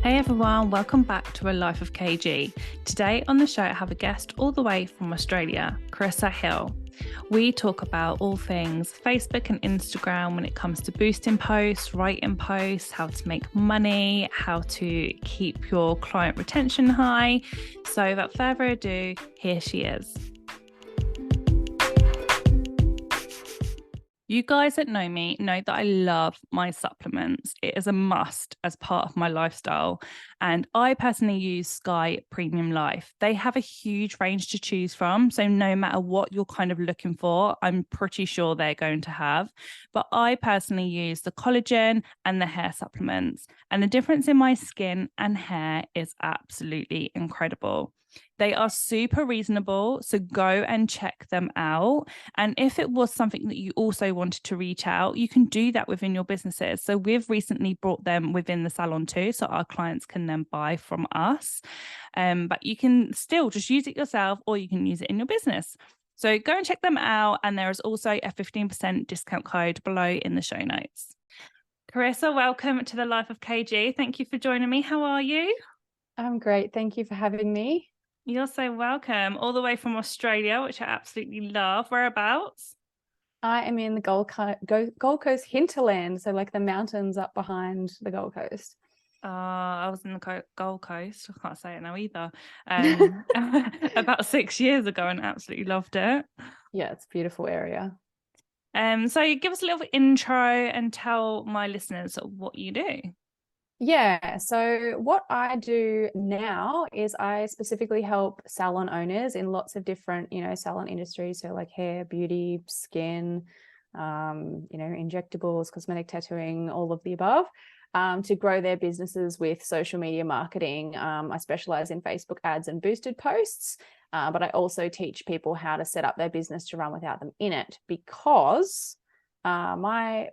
Hey everyone, welcome back to A Life of KG. Today on the show, I have a guest all the way from Australia, Carissa Hill. We talk about all things Facebook and Instagram when it comes to boosting posts, writing posts, how to make money, how to keep your client retention high. So without further ado, here she is. You guys that know me know that I love my supplements. It is a must as part of my lifestyle. And I personally use Sky Premium Life. They have a huge range to choose from. So no matter what you're kind of looking for, I'm pretty sure they're going to have. But I personally use the collagen and the hair supplements. And the difference in my skin and hair is absolutely incredible. They are super reasonable, so go and check them out. And if it was something that you also wanted to reach out, you can do that within your businesses. So we've recently brought them within the salon too, so our clients can then buy from us. But you can still just use it yourself, or you can use it in your business. So go and check them out. And there is also a 15% discount code below in the show notes. Carissa, welcome to the Life of KG. Thank you for joining me. How are you? I'm great. Thank you for having me. You're so welcome. All the way from Australia, which I absolutely love. Whereabouts? I am in the Gold Coast hinterland, so like the mountains up behind the Gold Coast. I was in the Gold Coast. I can't say it now either. About 6 years ago, and absolutely loved it. Yeah, it's a beautiful area. So give us a little intro and tell my listeners what you do. Yeah, so what I do now is I specifically help salon owners in lots of different, salon industries. So like hair, beauty, skin, injectables, cosmetic tattooing, all of the above, to grow their businesses with social media marketing. I specialize in Facebook ads and boosted posts, but I also teach people how to set up their business to run without them in it, because my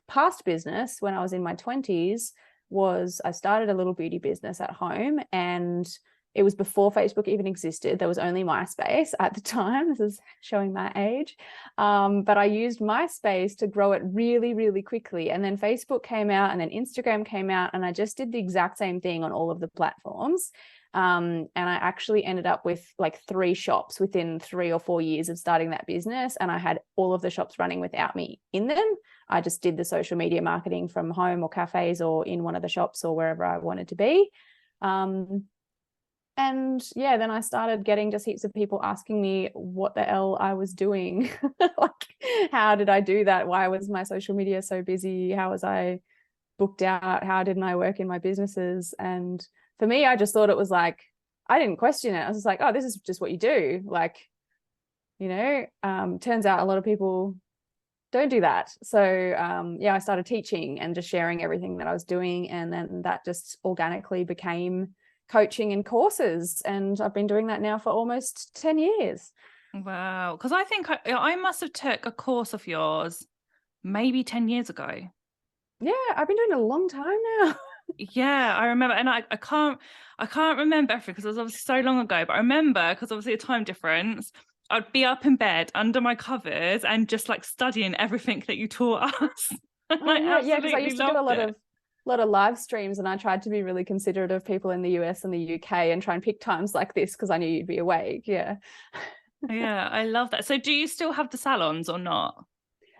past business when I was in my 20s was I started a little beauty business at home, and it was before Facebook even existed. There was only MySpace at the time. This is showing my age. But I used MySpace to grow it really, really quickly. And then Facebook came out, and then Instagram came out, and I just did the exact same thing on all of the platforms. And I actually ended up with like 3 shops within 3 or 4 years of starting that business. And I had all of the shops running without me in them. I just did the social media marketing from home or cafes or in one of the shops or wherever I wanted to be. And yeah, then I started getting just heaps of people asking me what the hell I was doing. Like, how did I do that? Why was my social media so busy? How was I booked out? How didn't I work in my businesses? And for me, I just thought it was like, I didn't question it. I was just like, oh, this is just what you do. Like, turns out a lot of people don't do that. So I started teaching and just sharing everything that I was doing. And then that just organically became coaching and courses. And I've been doing that now for almost 10 years. Wow. Because I think I must have took a course of yours maybe 10 years ago. Yeah, I've been doing it a long time now. Yeah, I remember, and I can't remember everything because it was obviously so long ago, but I remember because obviously a time difference, I'd be up in bed under my covers and just like studying everything that you taught us. Yeah, because I used to do a lot of live streams, and I tried to be really considerate of people in the US and the UK and try and pick times like this because I knew you'd be awake. Yeah. Yeah, I love that. So do you still have the salons or not?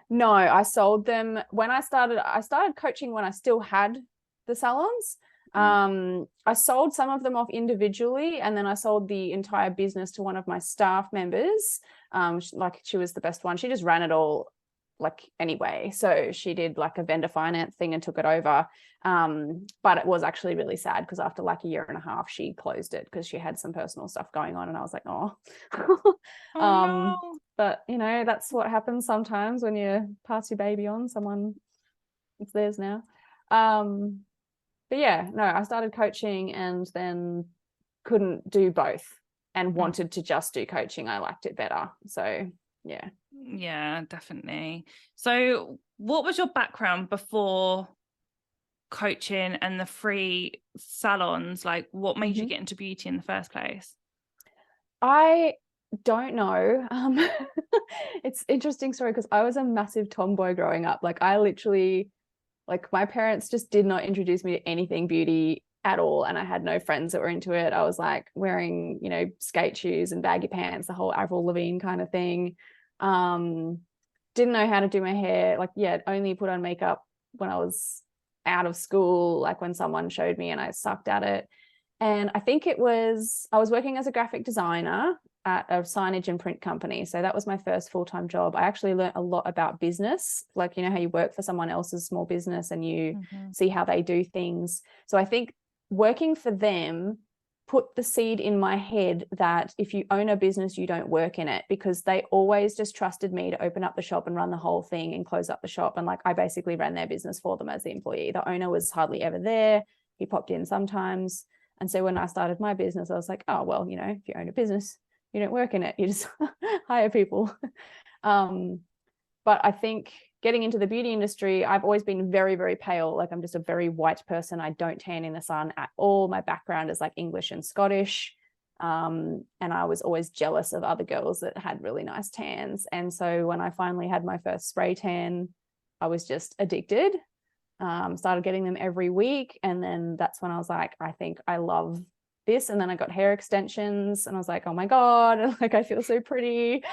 No, I sold them when I started coaching when I still had the salons. I sold some of them off individually, and then I sold the entire business to one of my staff members. She was the best one. She just ran it all like anyway. So she did like a vendor finance thing and took it over. But it was actually really sad because after like a year and a half, she closed it because she had some personal stuff going on. And I was like, oh, No. But that's what happens sometimes when you pass your baby on someone. It's theirs now. But yeah, no, I started coaching and then couldn't do both and wanted to just do coaching. I liked it better. So yeah. Yeah, definitely. So what was your background before coaching and the free salons? Like, what made you get into beauty in the first place? I don't know. It's an interesting story because I was a massive tomboy growing up. Like I literally, like my parents just did not introduce me to anything beauty at all. And I had no friends that were into it. I was like wearing, you know, skate shoes and baggy pants, the whole Avril Lavigne kind of thing. Didn't know how to do my hair. Like, yeah, only put on makeup when I was out of school, like when someone showed me, and I sucked at it. And I think I was working as a graphic designer at a signage and print company. So that was my first full-time job. I actually learned a lot about business, like, you know, how you work for someone else's small business and you see how they do things. So I think working for them put the seed in my head that if you own a business, you don't work in it, because they always just trusted me to open up the shop and run the whole thing and close up the shop. And like, I basically ran their business for them as the employee. The owner was hardly ever there. He popped in sometimes. And so when I started my business, I was like, oh, well, you know, if you own a business, you don't work in it. You just hire people. But I think getting into the beauty industry, I've always been very, very pale. Like, I'm just a very white person. I don't tan in the sun at all. My background is like English and Scottish. And I was always jealous of other girls that had really nice tans. And so when I finally had my first spray tan, I was just addicted. Started getting them every week. And then that's when I was like, I think I love this. And then I got hair extensions and I was like, oh my God, like I feel so pretty.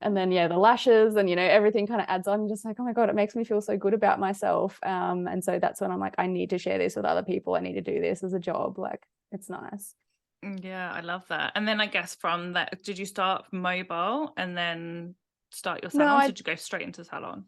And then, yeah, the lashes and, you know, everything kind of adds on. I'm just like, oh my God, it makes me feel so good about myself. And so that's when I'm like, I need to share this with other people. I need to do this as a job. Like, it's nice. Yeah, I love that. And then I guess from that, did you start mobile and then start your salon? No, Or did you go straight into salon?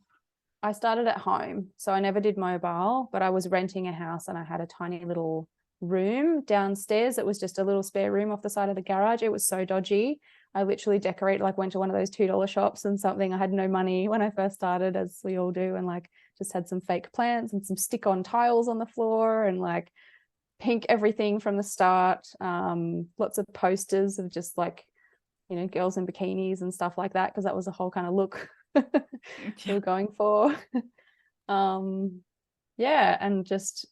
I started at home. So I never did mobile, but I was renting a house and I had a tiny little room downstairs. It was just a little spare room off the side of the garage. It was so dodgy. I literally decorated, like went to one of those $2 shops and something. I had no money when I first started, as we all do, and like just had some fake plants and some stick-on tiles on the floor and like pink everything from the start. Lots of posters of just like, you know, girls in bikinis and stuff like that, because that was the whole kind of look we were going for. Yeah, and just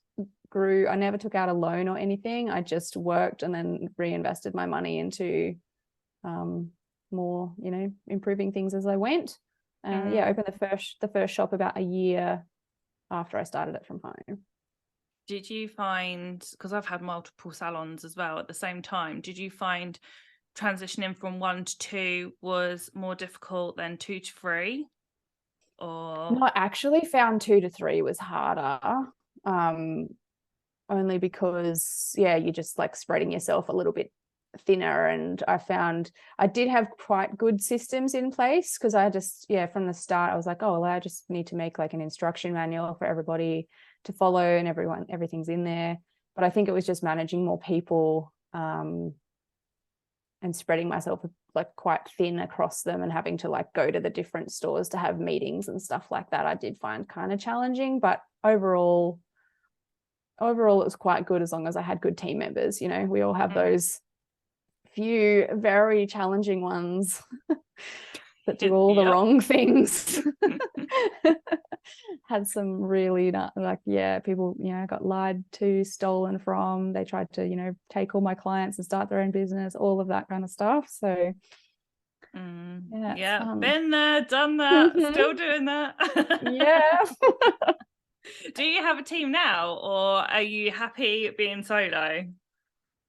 grew. I never took out a loan or anything. I just worked and then reinvested my money into more, you know, improving things as I went. Yeah, opened the first shop about a year after I started it from home. Did you find, because I've had multiple salons as well at the same time, did you find transitioning from 1 to 2 was more difficult than 2 to 3? Or No, I actually found 2 to 3 was harder. Only because, yeah, you're just like spreading yourself a little bit thinner. And I found I did have quite good systems in place, because I just, yeah, from the start I was like, oh, well, I just need to make like an instruction manual for everybody to follow, and everything's in there. But I think it was just managing more people and spreading myself like quite thin across them, and having to like go to the different stores to have meetings and stuff like that. I did find kind of challenging, but overall it was quite good, as long as I had good team members. You know, we all have those few very challenging ones that do all the wrong things. Had some really like, yeah, people, you know, got lied to, stolen from. They tried to, you know, take all my clients and start their own business, all of that kind of stuff. So yeah, been there, done that, still doing that. Yeah. Do you have a team now, or are you happy being solo?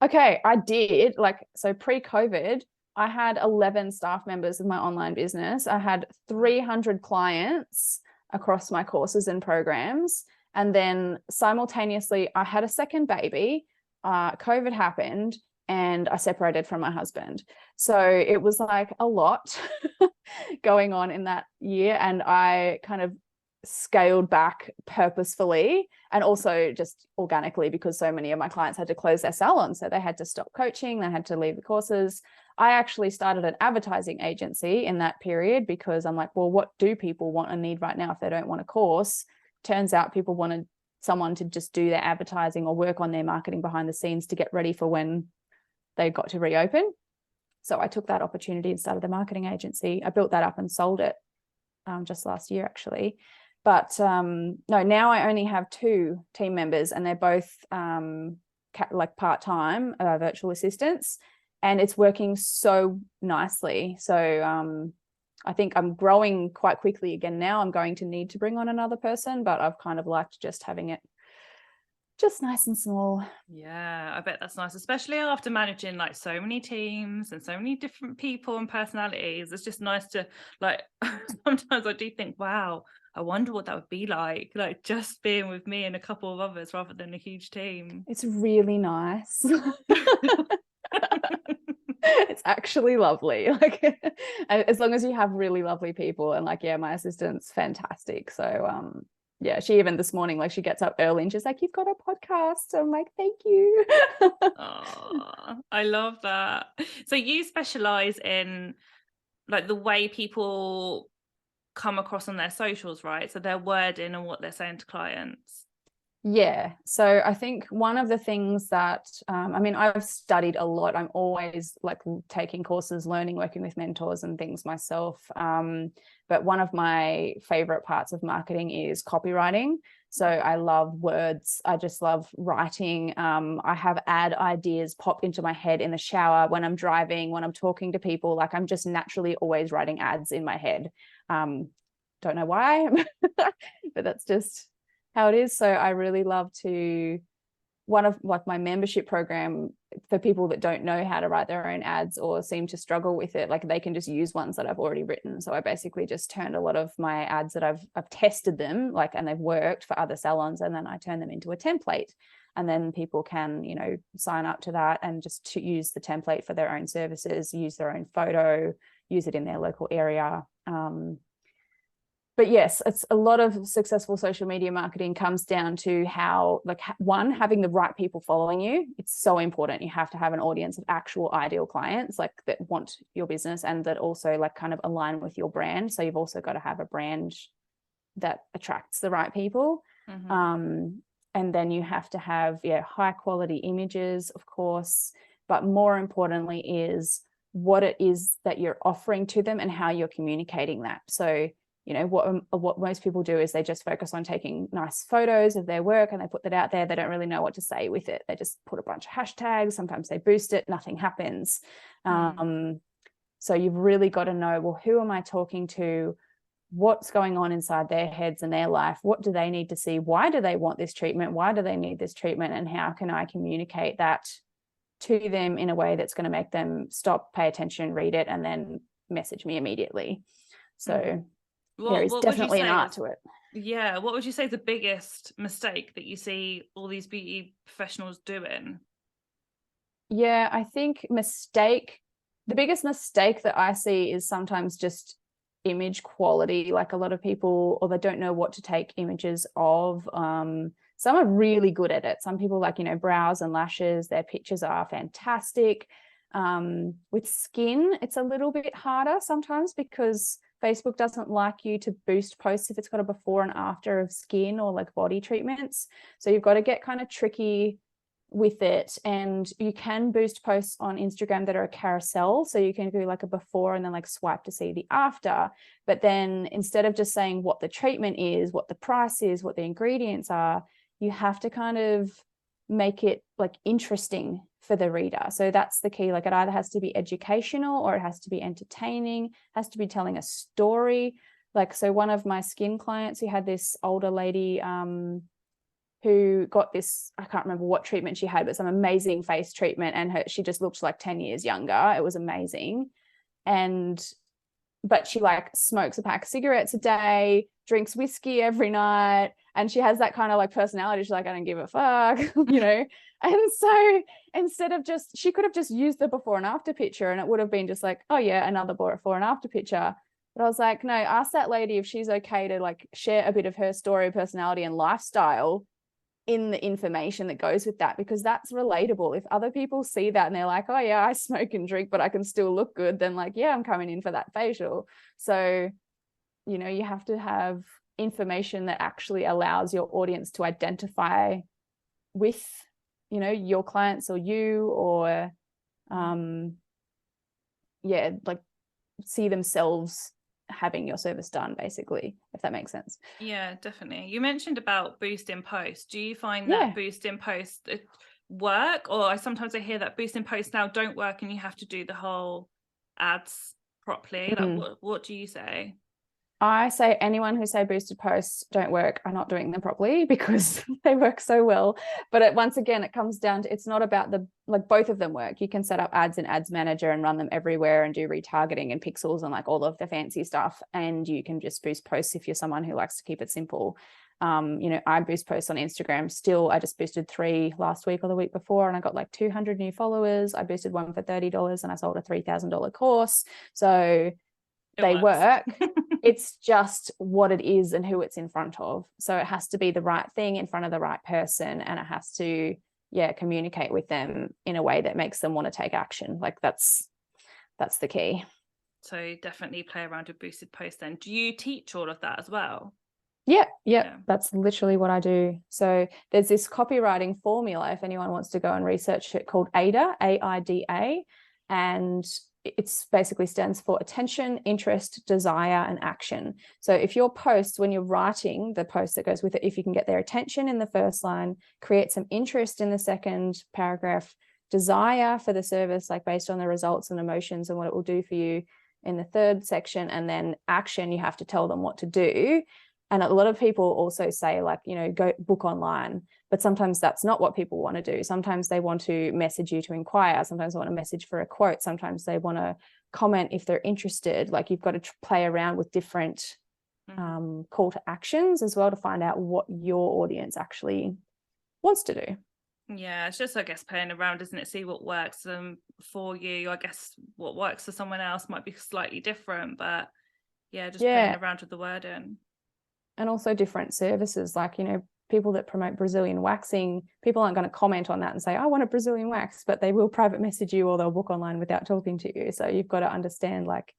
Okay, I did. Like, so pre-COVID, I had 11 staff members of my online business. I had 300 clients across my courses and programs. And then simultaneously, I had a second baby. COVID happened and I separated from my husband. So it was like a lot going on in that year. And I kind of scaled back purposefully, and also just organically, because so many of my clients had to close their salons. So they had to stop coaching, they had to leave the courses. I actually started an advertising agency in that period, because I'm like, well, what do people want and need right now if they don't want a course? Turns out people wanted someone to just do their advertising or work on their marketing behind the scenes to get ready for when they got to reopen. So I took that opportunity and started the marketing agency. I built that up and sold it just last year, actually. But no, now I only have 2 team members, and they're both like part-time virtual assistants, and it's working so nicely. So I think I'm growing quite quickly again now. I'm going to need to bring on another person, but I've kind of liked just having it just nice and small. Yeah, I bet that's nice, especially after managing like so many teams and so many different people and personalities. It's just nice to like sometimes I do think, wow, I wonder what that would be like just being with me and a couple of others rather than a huge team. It's really nice. It's actually lovely. Like as long as you have really lovely people, and like, yeah, my assistant's fantastic. So yeah, she even this morning, like she gets up early and she's like, you've got a podcast. So I'm like, thank you. Oh, I love that. So you specialize in like the way people come across on their socials, right? So their wording and what they're saying to clients. Yeah. So I think one of the things that, I mean, I've studied a lot. I'm always like taking courses, learning, working with mentors and things myself. But one of my favorite parts of marketing is copywriting. So I love words. I just love writing. I have ad ideas pop into my head in the shower, when I'm driving, when I'm talking to people. Like I'm just naturally always writing ads in my head. Don't know why, but that's just how it is. So I really love to, one of like my membership program for people that don't know how to write their own ads or seem to struggle with it, like they can just use ones that I've already written. So I basically just turned a lot of my ads that I've tested them, like, and they've worked for other salons, and then I turn them into a template, and then people can, you know, sign up to that and just to use the template for their own services, use their own photo, use it in their local area. But yes, it's a lot of successful social media marketing comes down to how, like, one, having the right people following you. It's so important. You have to have an audience of actual ideal clients, like that want your business and that also like kind of align with your brand. So you've also got to have a brand that attracts the right people. Mm-hmm. And then you have to have, yeah, high quality images, of course, but more importantly is what it is that you're offering to them and how you're communicating that. So, you know, what most people do is they just focus on taking nice photos of their work and they put that out there. They don't really know what to say with it. They just put a bunch of hashtags. Sometimes they boost it, nothing happens. So you've really got to know, well, who am I talking to? What's going on inside their heads and their life? What do they need to see? Why do they want this treatment? Why do they need this treatment? And how can I communicate that to them in a way that's going to make them stop, pay attention, read it, and then message me immediately? So there is definitely an art to it. Yeah. What would you say is the biggest mistake that you see all these beauty professionals doing? Yeah, I think the biggest mistake that I see is sometimes just image quality. Like a lot of people, or they don't know what to take images of. Some are really good at it. Some people, like, you know, brows and lashes, their pictures are fantastic. With skin, it's a little bit harder sometimes because Facebook doesn't like you to boost posts if it's got a before and after of skin or like body treatments. So you've got to get kind of tricky with it. And you can boost posts on Instagram that are a carousel. So you can do like a before and then like swipe to see the after. But then instead of just saying what the treatment is, what the price is, what the ingredients are, you have to kind of make it like interesting for the reader. So that's the key. Like it either has to be educational or it has to be entertaining, has to be telling a story. Like, so one of my skin clients who had this older lady who got this, I can't remember what treatment she had, but some amazing face treatment, and she just looked like 10 years younger. It was amazing. But she like smokes a pack of cigarettes a day, drinks whiskey every night, and she has that kind of like personality. She's like, I don't give a fuck, you know. And so instead of just, she could have just used the before and after picture and it would have been just like, oh yeah, another before and after picture. But I was like, no, ask that lady if she's okay to like share a bit of her story, personality and lifestyle in the information that goes with that, because that's relatable. If other people see that and they're like, oh yeah, I smoke and drink but I can still look good, then like, yeah, I'm coming in for that facial. So, you know, you have to have information that actually allows your audience to identify with, you know, your clients or you, or yeah, like see themselves having your service done, basically, if that makes sense. Yeah, definitely. You mentioned about boost in post. Do you find that boost in post work, or sometimes I hear that boost in post now don't work and you have to do the whole ads properly? Like what do you say? I say anyone who say boosted posts don't work are not doing them properly, because they work so well. But once again, it comes down to, it's not about both of them work. You can set up ads in Ads Manager and run them everywhere and do retargeting and pixels and like all of the fancy stuff. And you can just boost posts if you're someone who likes to keep it simple. I boost posts on Instagram still. I just boosted 3 last week or the week before, and I got like 200 new followers. I boosted one for $30 and I sold a $3,000 course. So they work. It's just what it is and who it's in front of. So it has to be the right thing in front of the right person, and it has to, communicate with them in a way that makes them want to take action. Like that's the key. So definitely play around with boosted posts then. Do you teach all of that as well? Yeah, that's literally what I do. So there's this copywriting formula, if anyone wants to go and research it, called AIDA, AIDA, and it's basically stands for attention, interest, desire, and action. So if your posts, when you're writing the post that goes with it, if you can get their attention in the first line, create some interest in the second paragraph, desire for the service, like based on the results and emotions and what it will do for you in the third section, and then action, you have to tell them what to do. And a lot of people also say, like, go book online, but sometimes that's not what people want to do. Sometimes they want to message you to inquire. Sometimes they want to message for a quote. Sometimes they want to comment if they're interested. Like, you've got to play around with different call to actions as well to find out what your audience actually wants to do. Yeah, it's just, I guess, playing around, isn't it? See what works for you. I guess what works for someone else might be slightly different, but playing around with the wording. And also different services, like, people that promote Brazilian waxing, people aren't going to comment on that and say, I want a Brazilian wax, but they will private message you or they'll book online without talking to you. So you've got to understand, like,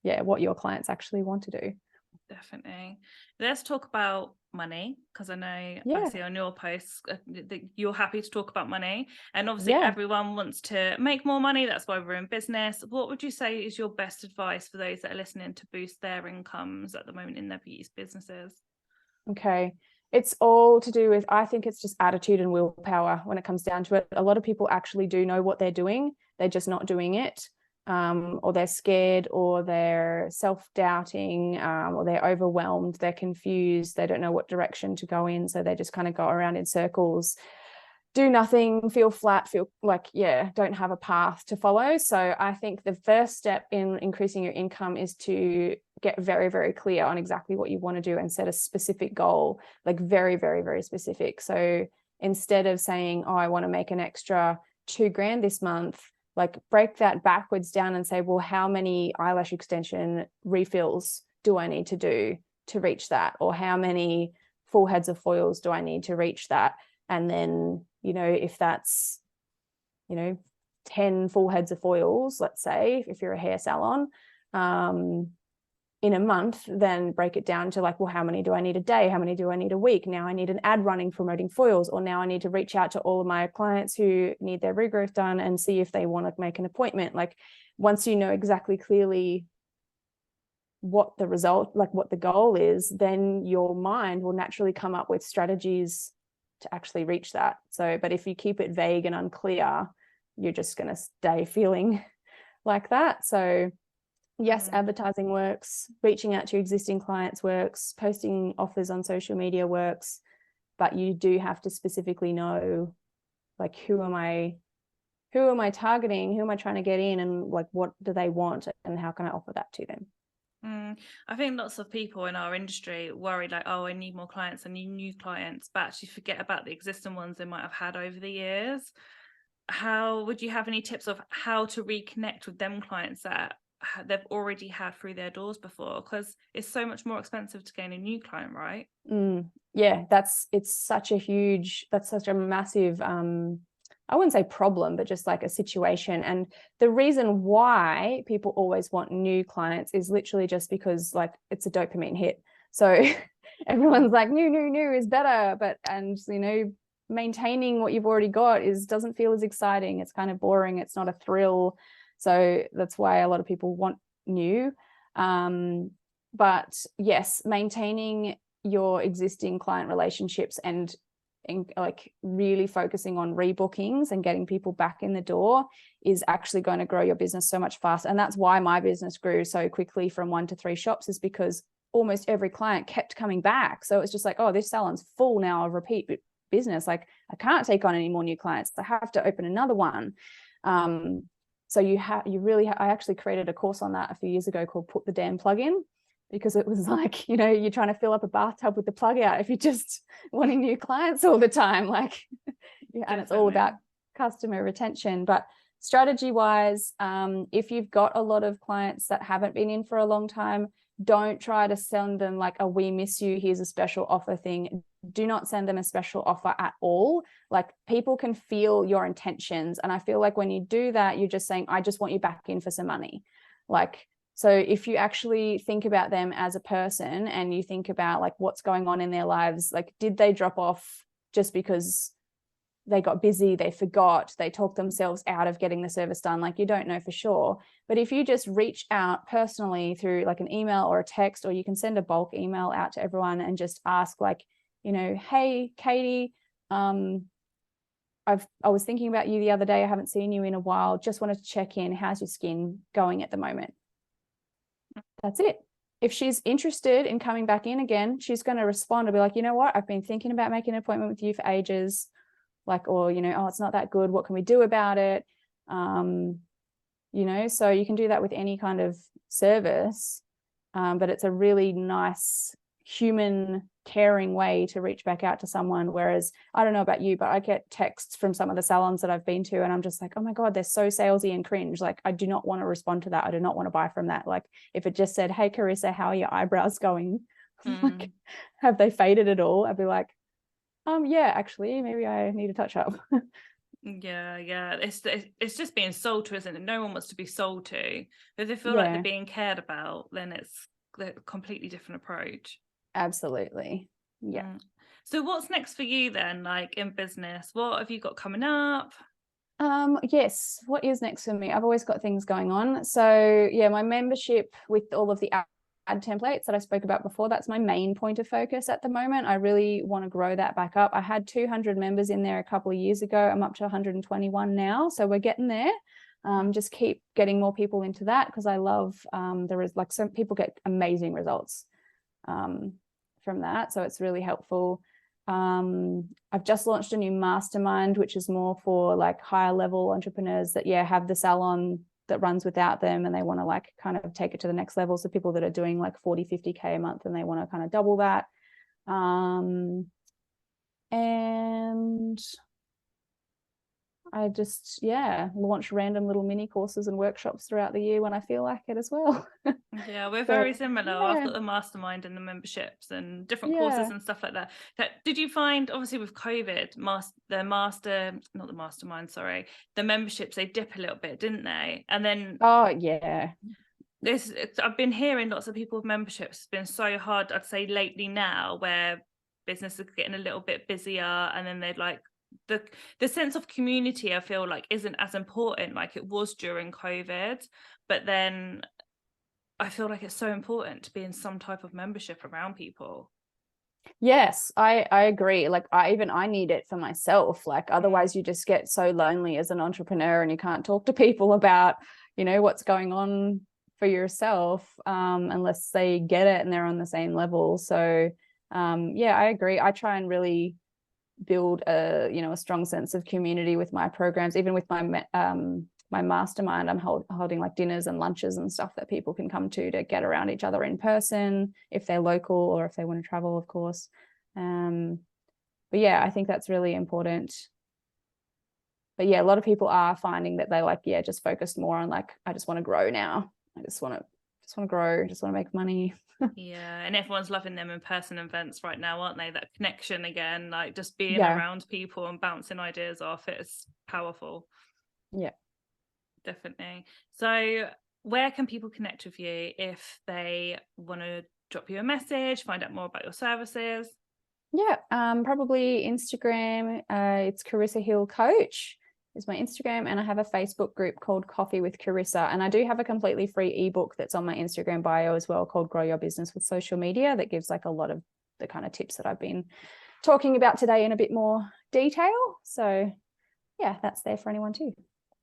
what your clients actually want to do. Definitely. Let's talk about money, because I know I see on your posts that you're happy to talk about money, and obviously everyone wants to make more money. That's why we're in business. What would you say is your best advice for those that are listening to boost their incomes at the moment in their beauty businesses? Okay. It's all to do with, I think it's just attitude and willpower when it comes down to it. A lot of people actually do know what they're doing. They're just not doing it. Or they're scared, or they're self-doubting, or they're overwhelmed, they're confused, they don't know what direction to go in. So they just kind of go around in circles, do nothing, feel flat, feel like, don't have a path to follow. So I think the first step in increasing your income is to get very, very clear on exactly what you want to do and set a specific goal, like very, very, very specific. So instead of saying, I want to make an extra $2,000 this month, like break that backwards down and say, well, how many eyelash extension refills do I need to do to reach that? Or how many full heads of foils do I need to reach that? And then, if that's, 10 full heads of foils, let's say, if you're a hair salon, in a month, then break it down to like, well, how many do I need a day? How many do I need a week? Now I need an ad running promoting foils, or now I need to reach out to all of my clients who need their regrowth done and see if they want to make an appointment. Like, once you know exactly clearly what the result, like what the goal is, then your mind will naturally come up with strategies to actually reach that. So, but if you keep it vague and unclear, you're just going to stay feeling like that. So yes, advertising works, reaching out to existing clients works, posting offers on social media works, but you do have to specifically know, like, who am I targeting, who am I trying to get in, and like, what do they want, and how can I offer that to them? I think lots of people in our industry worry, like, oh, I need more clients, I need new clients, but actually forget about the existing ones they might have had over the years. How would you have any tips of how to reconnect with them clients that they've already had through their doors before? Because it's so much more expensive to gain a new client, right? Yeah, that's such a massive I wouldn't say problem, but just like a situation. And the reason why people always want new clients is literally just because, like, it's a dopamine hit. So everyone's like, new is better, but maintaining what you've already got doesn't feel as exciting. It's kind of boring. It's not a thrill. So that's why a lot of people want new. But yes, maintaining your existing client relationships and like really focusing on rebookings and getting people back in the door is actually going to grow your business so much faster. And that's why my business grew so quickly from 1 to 3 shops, is because almost every client kept coming back. So it's just like, oh, this salon's full now of repeat business. Like, I can't take on any more new clients. I have to open another one. So I actually created a course on that a few years ago called Put the Damn Plug In, because it was like, you're trying to fill up a bathtub with the plug out if you're just wanting new clients all the time. Like, yeah, and it's all about customer retention. But strategy wise, if you've got a lot of clients that haven't been in for a long time, don't try to send them like a "we miss you, here's a special offer" thing. Do not send them a special offer at all. Like, people can feel your intentions, and I feel like when you do that, you're just saying, I just want you back in for some money. Like, so if you actually think about them as a person, and you think about like what's going on in their lives, like, did they drop off just because they got busy, they forgot, they talked themselves out of getting the service done? Like, you don't know for sure. But if you just reach out personally through like an email or a text, or you can send a bulk email out to everyone and just ask, like, hey, Katie, I was thinking about you the other day. I haven't seen you in a while. Just wanted to check in. How's your skin going at the moment? That's it. If she's interested in coming back in again, she's going to respond and be like, you know what, I've been thinking about making an appointment with you for ages. Like, or, oh, it's not that good. What can we do about it? So you can do that with any kind of service. But it's a really nice, human, caring way to reach back out to someone. Whereas, I don't know about you, but I get texts from some of the salons that I've been to, and I'm just like, oh my God, they're so salesy and cringe. Like, I do not want to respond to that. I do not want to buy from that. Like, if it just said, hey, Carissa, how are your eyebrows going? Like, have they faded at all? I'd be like, yeah, actually, maybe I need a touch up. Yeah. It's just being sold to, isn't it? No one wants to be sold to. But if they feel like they're being cared about, then it's a completely different approach. Absolutely. Yeah. So what's next for you then, like in business? What have you got coming up? Yes, what is next for me? I've always got things going on. So yeah, my membership with all of the ad templates that I spoke about before, that's my main point of focus at the moment. I really want to grow that back up. I had 200 members in there a couple of years ago. I'm up to 121 now. So we're getting there. Just keep getting more people into that, because I love, there is like, some people get amazing results from that. So it's really helpful. I've just launched a new mastermind, which is more for like higher level entrepreneurs that have the salon that runs without them, and they want to like kind of take it to the next level. So people that are doing like 40, 50K a month, and they want to kind of double that. And I just, launch random little mini courses and workshops throughout the year when I feel like it as well. Yeah, we're very similar. I've got the mastermind and the memberships and different courses and stuff like that. Did you find, obviously with COVID, the memberships, they dip a little bit, didn't they? And then I've been hearing lots of people with memberships. It's been so hard, I'd say, lately now, where business is getting a little bit busier, and then they'd like the sense of community, I feel like, isn't as important like it was during COVID. But then I feel like it's so important to be in some type of membership around people. Yes, I agree. Like, I need it for myself. Like, otherwise you just get so lonely as an entrepreneur, and you can't talk to people about, what's going on for yourself, unless they get it and they're on the same level. So I agree. I try and really build a strong sense of community with my programs. Even with my my mastermind, I'm holding like dinners and lunches and stuff that people can come to get around each other in person, if they're local or if they want to travel, of course. But yeah, I think that's really important. But yeah, a lot of people are finding that they like, just focused more on like, I just want to grow now. I just want to grow, just want to make money. Yeah, and everyone's loving them in-person events right now, aren't they? That connection again, like just being around people and bouncing ideas off, it's powerful. Yeah, definitely. So where can people connect with you if they want to drop you a message, find out more about your services? Probably Instagram. It's Carissa Hill Coach is my Instagram, and I have a Facebook group called Coffee with Carissa, and I do have a completely free ebook that's on my Instagram bio as well, called Grow Your Business with Social Media, that gives like a lot of the kind of tips that I've been talking about today in a bit more detail. So yeah, that's there for anyone too.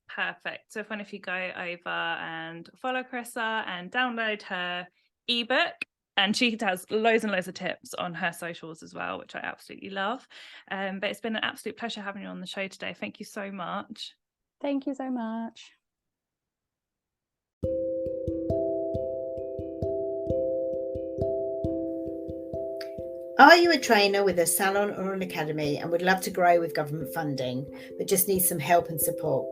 Perfect. So if you go over and follow Carissa and download her ebook, And she has loads and loads of tips on her socials as well, which I absolutely love. But it's been an absolute pleasure having you on the show today. Thank you so much. Thank you so much. Are you a trainer with a salon or an academy and would love to grow with government funding, but just need some help and support?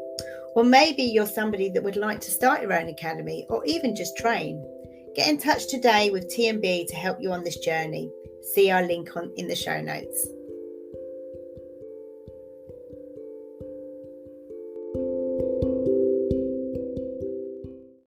Or maybe you're somebody that would like to start your own academy or even just train. Get in touch today with TNB to help you on this journey. See our link in the show notes.